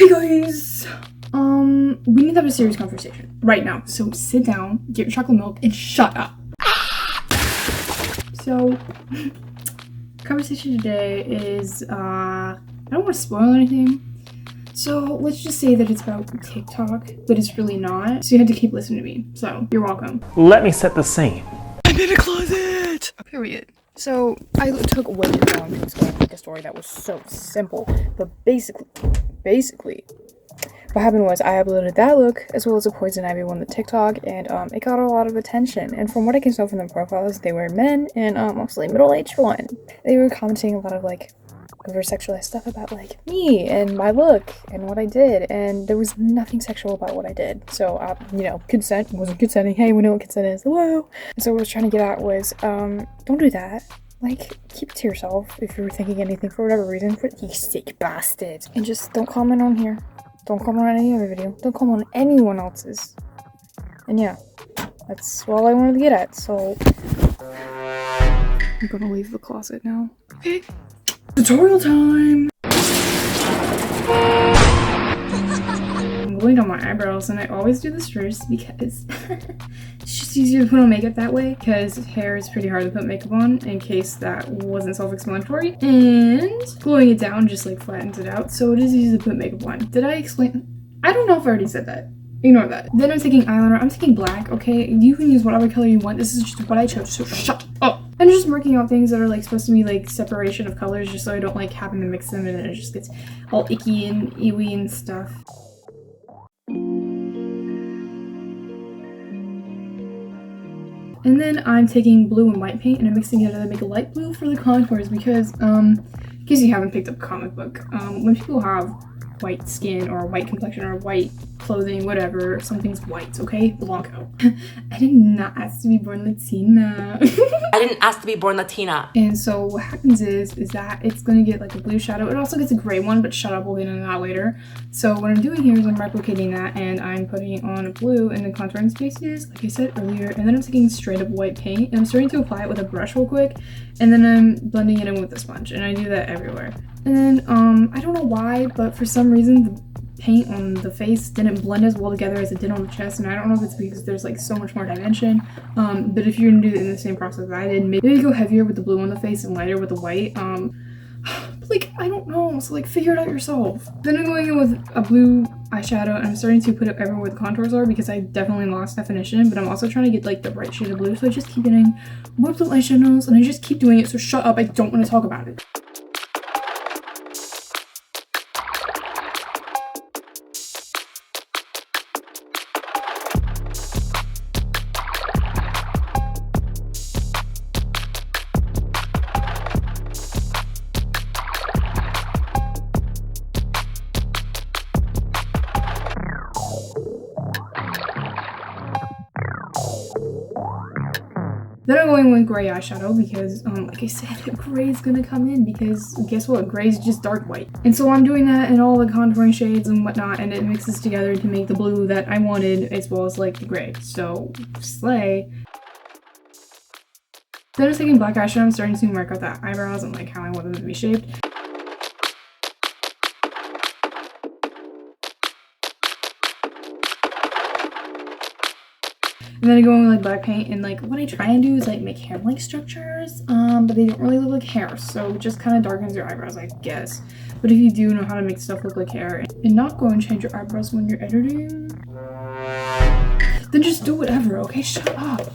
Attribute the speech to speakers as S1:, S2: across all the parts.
S1: Hey guys! We need to have a serious conversation right now. So sit down, get your chocolate milk, and shut up. So, conversation today is, I don't want to spoil anything. So let's just say that it's about TikTok, but it's really not. So you have to keep listening to me. So you're welcome.
S2: Let me set the scene.
S1: I'm in a closet! Period. So I took way too long to explain like a story that was so simple, but basically, what happened was I uploaded that look as well as a poison ivy one to TikTok, and it got a lot of attention. And from what I can tell from the profiles, they were men and mostly middle-aged one. They were commenting a lot of like over sexualized stuff about like me and my look and what I did, and there was nothing sexual about what I did. So consent wasn't consenting. Hey, we know what consent is. Hello. And so what I was trying to get at was don't do that. Like, keep it to yourself if you were thinking anything for whatever reason. You sick bastard. And just don't comment on here. Don't comment on any other video. Don't comment on anyone else's. And yeah, that's all I wanted to get at. So I'm gonna leave the closet now. Okay. Tutorial time! I'm going on my eyebrows, and I always do this first because it's just easier to put on makeup that way, because hair is pretty hard to put makeup on, in case that wasn't self-explanatory. And gluing it down just like flattens it out, so it is easy to put makeup on. Did I explain? I don't know if I already said that. Ignore that. Then I'm taking eyeliner. I'm taking black, okay? You can use whatever color you want. This is just what I chose, so shut up. I'm just marking out things that are like supposed to be like separation of colors, just so I don't like happen to mix them and then it just gets all icky and ewy and stuff. And then I'm taking blue and white paint and I'm mixing it together to make a light blue for the contours, because in case you haven't picked up a comic book, when people have white skin or white complexion or white clothing, whatever, something's white, okay? Blanco. I did not ask to be born Latina.
S3: I didn't ask to be born Latina.
S1: And so what happens is that it's gonna get like a blue shadow. It also gets a gray one, but shut up, we'll get into that later. So what I'm doing here is I'm replicating that, and I'm putting on a blue in the contouring spaces, like I said earlier, and then I'm taking straight up white paint, and I'm starting to apply it with a brush real quick, and then I'm blending it in with a sponge, and I do that everywhere. And then, I don't know why, but for some reason, the paint on the face didn't blend as well together as it did on the chest, and I don't know if it's because there's like so much more dimension, but if you're gonna do it in the same process that I did, maybe go heavier with the blue on the face and lighter with the white, but like, I don't know, so like, figure it out yourself. Then I'm going in with a blue eyeshadow, and I'm starting to put it everywhere where the contours are, because I definitely lost definition, but I'm also trying to get like the right shade of blue, so I just keep getting more blue eyeshadows, and I just keep doing it, so shut up, I don't want to talk about it. Then I'm going with gray eyeshadow because, like I said, gray is gonna come in because guess what? Gray is just dark white. And so I'm doing that in all the contouring shades and whatnot, and it mixes together to make the blue that I wanted as well as like the gray. So, slay. Then I'm taking black eyeshadow, I'm starting to mark out that eyebrows and like how I want them to be shaped. And then I go in with like black paint, and like what I try and do is like make hair-like structures, but they don't really look like hair, so it just kind of darkens your eyebrows, I guess. But if you do know how to make stuff look like hair and not go and change your eyebrows when you're editing, then just do whatever, okay? Shut up.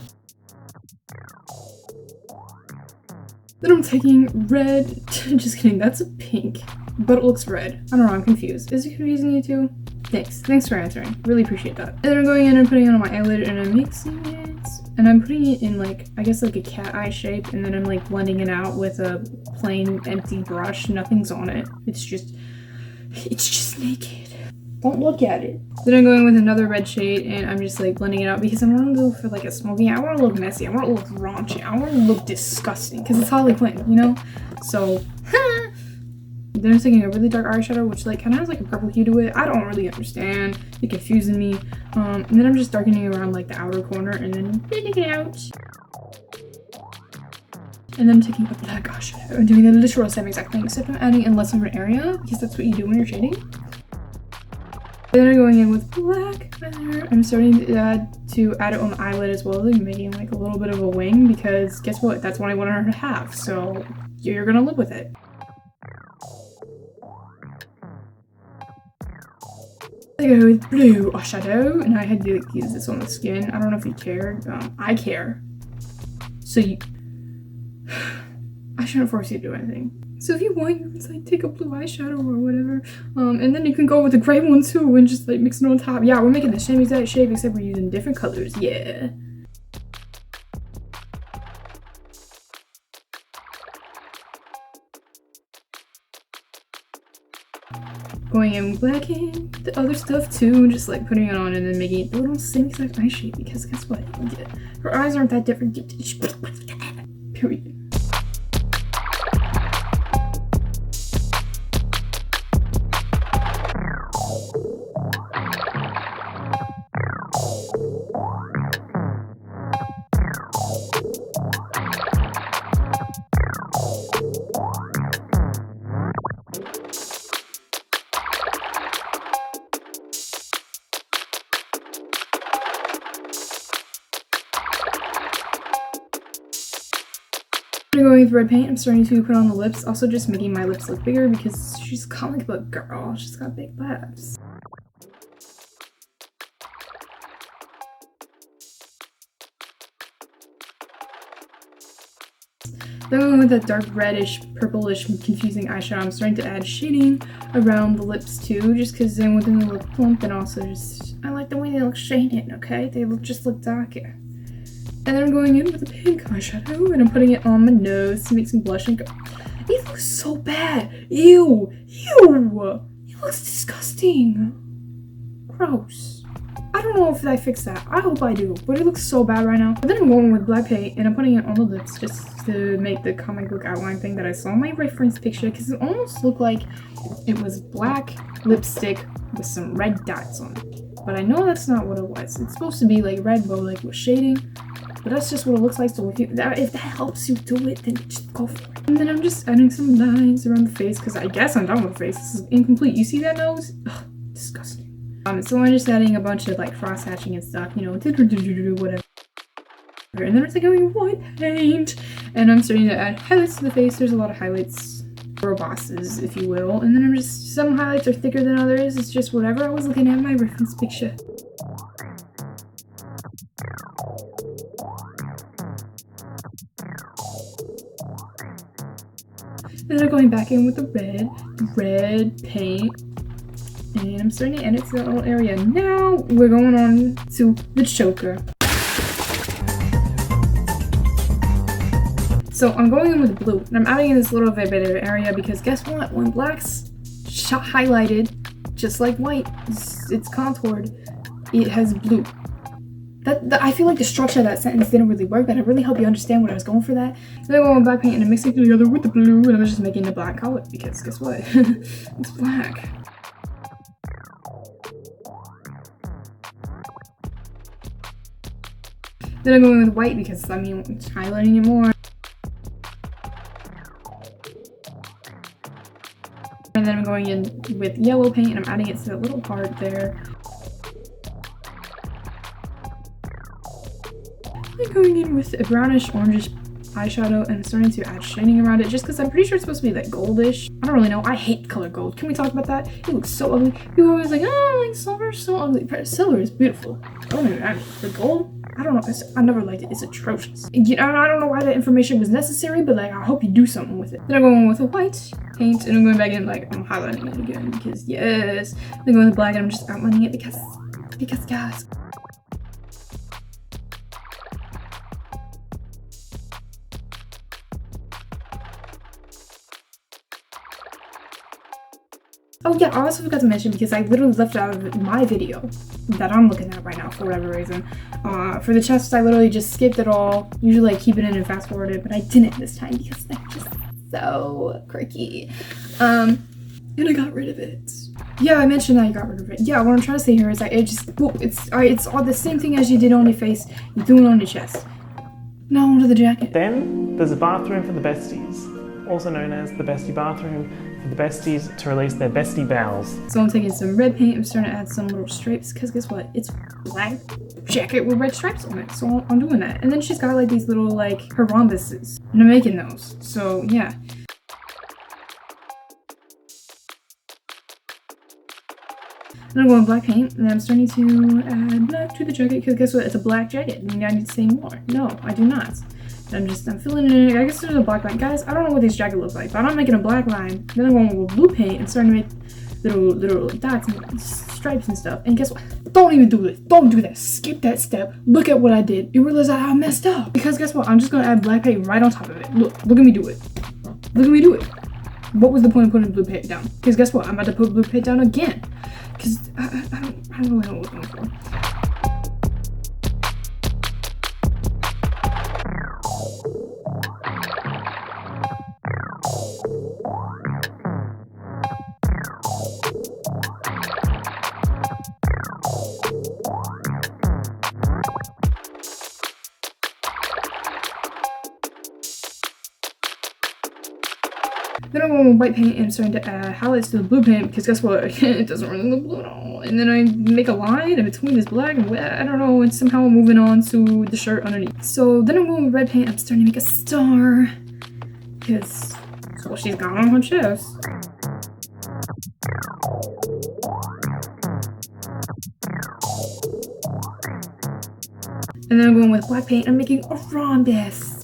S1: Then I'm taking red. Just kidding, that's a pink, but it looks red. I don't know, I'm confused. Is it confusing you too? Thanks for answering. Really appreciate that. And then I'm going in and putting it on my eyelid, and I'm mixing it, and I'm putting it in like, I guess like a cat eye shape, and then I'm like blending it out with a plain empty brush. Nothing's on it. It's just naked. Don't look at it. Then I'm going with another red shade, and I'm just like blending it out because I want to go for like a smoky. I want to look messy. I want to look raunchy. I want to look disgusting because it's Harley Quinn, you know? So, then I'm taking a really dark eyeshadow, which like kind of has like a purple hue to it. I don't really understand. It's confusing me. And then I'm just darkening around like the outer corner and then blending it out. And then I'm taking a black eyeshadow and doing the literal same exact thing, except I'm adding in less of an area because that's what you do when you're shading. Then I'm going in with black eyeliner. I'm starting to add it on the eyelid as well, like making like a little bit of a wing, because guess what? That's what I wanted her to have. So you're gonna live with it. I go with blue eyeshadow, and I had to like, use this on the skin. I don't know if you cared. I care. So you... I shouldn't force you to do anything. So if you want, you can like take a blue eyeshadow or whatever. And then you can go with the gray one too and just like mix it on top. Yeah, we're making the same exact shape except we're using different colors. Yeah. Going in with black and the other stuff too, and just like putting it on and then making it the little same exact eye shape, because guess what? Her eyes aren't that different. Period. I'm going with red paint. I'm starting to put on the lips, also just making my lips look bigger because she's a comic book girl. She's got big lips. Then going with that dark reddish, purplish, confusing eyeshadow, I'm starting to add shading around the lips too, just because then within they look plump, and also just I like the way they look shaded. Okay, they just look darker. And then I'm going in with a pink eyeshadow, and I'm putting it on my nose to make some blush and go. It looks so bad. Ew. Ew. It looks disgusting. Gross. I don't know if I fixed that. I hope I do, but it looks so bad right now. But then I'm going with black paint, and I'm putting it on the lips just to make the comic book outline thing that I saw in my reference picture, because it almost looked like it was black lipstick with some red dots on it. But I know that's not what it was. It's supposed to be like red, but like with shading. But that's just what it looks like, so if that helps you do it, then just go for it. And then I'm just adding some lines around the face, because I guess I'm done with the face. This is incomplete. You see that nose? Ugh, disgusting. So I'm just adding a bunch of like frost hatching and stuff, you know, whatever. And then I'm going white paint, and I'm starting to add highlights to the face. There's a lot of highlights, or bosses, if you will. And then I'm just, some highlights are thicker than others. It's just whatever I was looking at in my reference picture. Then I'm going back in with the red paint, and I'm starting to add it to that little area. Now we're going on to the choker. So I'm going in with blue, and I'm adding in this little bit of area because guess what? When black's highlighted, just like white, it's contoured, it has blue. I feel like the structure of that sentence didn't really work, but it really helped you understand what I was going for that. Then I go on black paint and I mix it together with the blue, and I was just making the black color because guess what? It's black. Then I'm going with white because, I mean, it's highlighting it more. And then I'm going in with yellow paint and I'm adding it to that little part there. I'm going in with a brownish orangish eyeshadow and starting to add shading around it just because I'm pretty sure it's supposed to be like goldish. I don't really know. I hate the color gold. Can we talk about that? It looks so ugly. People are always like, oh, like silver is so ugly. Silver is beautiful. I don't know. The gold, I don't know. I never liked it. It's atrocious. You know, I don't know why that information was necessary, but like I hope you do something with it. Then I'm going with a white paint and I'm going back in like I'm highlighting it again because yes. Then going with black and I'm just outlining it because guys. Oh yeah, I also forgot to mention because I literally left it out of my video that I'm looking at right now for whatever reason. For the chest, I literally just skipped it all. Usually I keep it in and fast forward it, but I didn't this time because they're just so quirky. And I got rid of it. Yeah, I mentioned that I got rid of it. Yeah, what I'm trying to say here is that it's all the same thing as you did on your face. You do it on your chest. Now onto the jacket.
S2: Then there's a bathroom for the besties. also known as the bestie bathroom, for the besties to release their bestie bowels.
S1: So I'm taking some red paint. I'm starting to add some little stripes because guess what? It's black jacket with red stripes on it. So I'm doing that. And then she's got like these little like her rhombuses. And I'm making those. So yeah. And I'm going black paint, and I'm starting to add black to the jacket because guess what? It's a black jacket. I mean, I need to say more. No, I do not. I'm filling it in. I guess there's a black line. Guys, I don't know what this jacket looks like, but I'm making a black line. Then I'm going with blue paint and starting to make little dots and stripes and stuff. And guess what? Don't even do this. Don't do that. Skip that step. Look at what I did. You realize I messed up. Because guess what? I'm just going to add black paint right on top of it. Look at me do it. Look at me do it. What was the point of putting blue paint down? Because guess what? I'm about to put blue paint down again. Because I don't really know what I'm going for. Then I'm going with white paint and I'm starting to add highlights to the blue paint because guess what? It doesn't really look blue at all. And then I make a line in between this black and I don't know, and somehow I'm moving on to the shirt underneath. So then I'm going with red paint. I'm starting to make a star because that's what she's got on her chest. And then I'm going with black paint. I'm making a rhombus.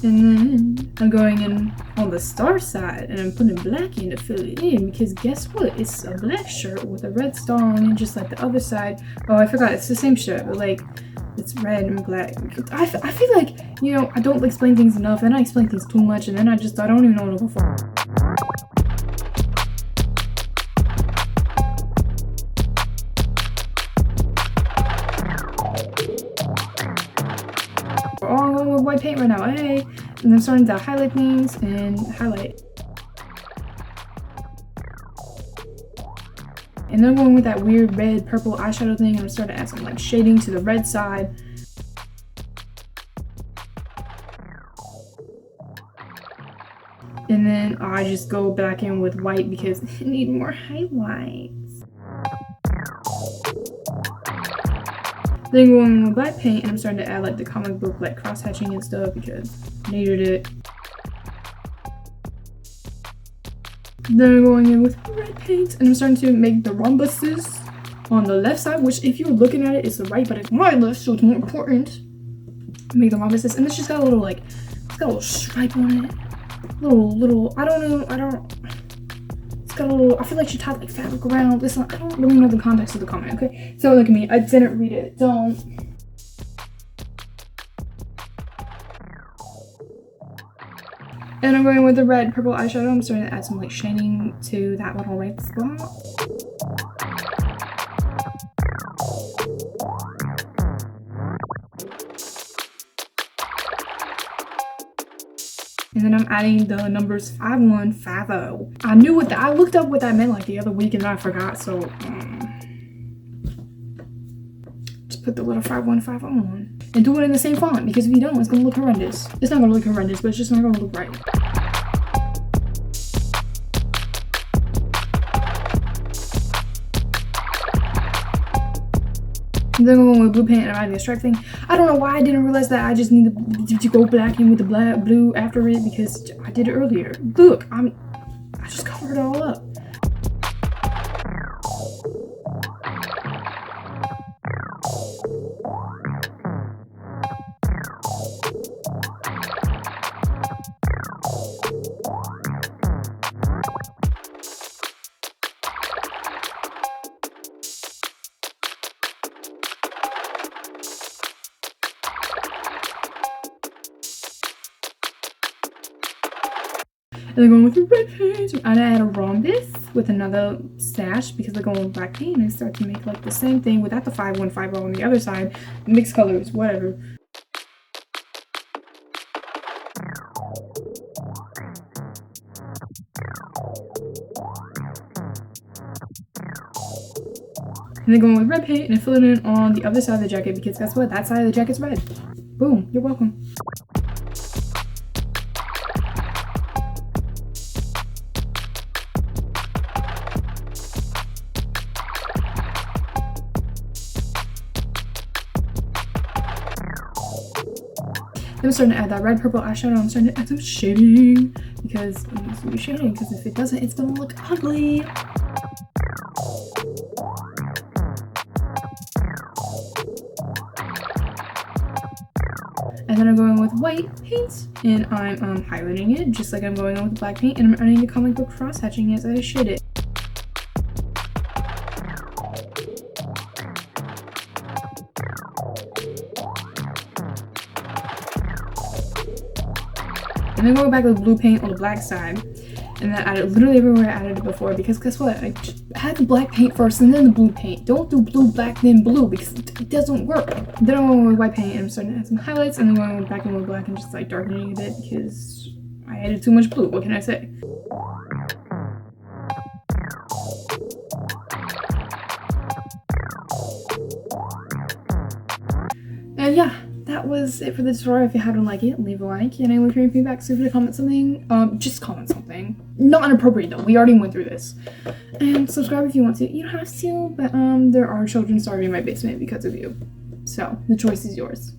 S1: And then I'm going in on the star side and I'm putting black in to fill it in because guess what? It's a black shirt with a red star on it just like the other side. Oh, I forgot. It's the same shirt, but like it's red and black. I feel like, you know, I don't explain things enough and I explain things too much and then I don't even know what to go for. All with white paint right now, hey! And I'm starting to highlight things and highlight. And then I'm going with that weird red purple eyeshadow thing. I'm starting to add some like shading to the red side. And then I just go back in with white because I need more highlights. Then going with black paint and I'm starting to add like the comic book like cross hatching and stuff because I needed it. Then I'm going in with red paint and I'm starting to make the rhombuses on the left side, which if you're looking at it, it's the right, but it's my left, so it's more important. Make the rhombuses, and it's just got a little like, it's got a little stripe on it. Little, I don't know, it's got a little, I feel like she tied like fabric around this one. I don't really know the context of the comment, okay? So look at me, I didn't read it, don't. And I'm going with the red purple eyeshadow. I'm starting to add some like shading to that little red spot. And then I'm adding the numbers 5150. I knew what that, I looked up what that meant like the other week and then I forgot, so just put the little 5150 on. And do it in the same font because if you don't, it's gonna look horrendous. It's not gonna look horrendous, but it's just not gonna look right. And then I'm going with blue paint and I'm adding a stripe thing. I don't know why I didn't realize that I just need to go black in with the blue after it because I did it earlier. Look, I just covered it all up. And they're going with the red paint. And I add a rhombus with another sash because they're going with black paint. And I start to make like the same thing without the 5150 on the other side. Mixed colors, whatever. And then going with red paint and I fill it in on the other side of the jacket because guess what? That side of the jacket's red. Boom, you're welcome. Then I'm starting to add that red purple eyeshadow. I'm starting to add some shading because it needs to be shading because if it doesn't, it's gonna look ugly. And then I'm going with white paint and I'm highlighting it just like I'm going on with black paint, and I'm adding the comic book cross hatching as I shade it. And then going back with blue paint on the black side, and then add it literally everywhere I added it before because guess what? I had the black paint first and then the blue paint. Don't do blue, black, then blue because it doesn't work. Then I'm going with white paint and I'm starting to add some highlights and then going back in with black and just like darkening it a bit because I added too much blue. What can I say? And yeah. That was it for the tutorial. If you haven't liked it, leave a like, and I will hear your feedback. So if you comment something, just comment something. Not inappropriate though, we already went through this. And subscribe if you want to. You don't have to, but there are children starving in my basement because of you. So the choice is yours.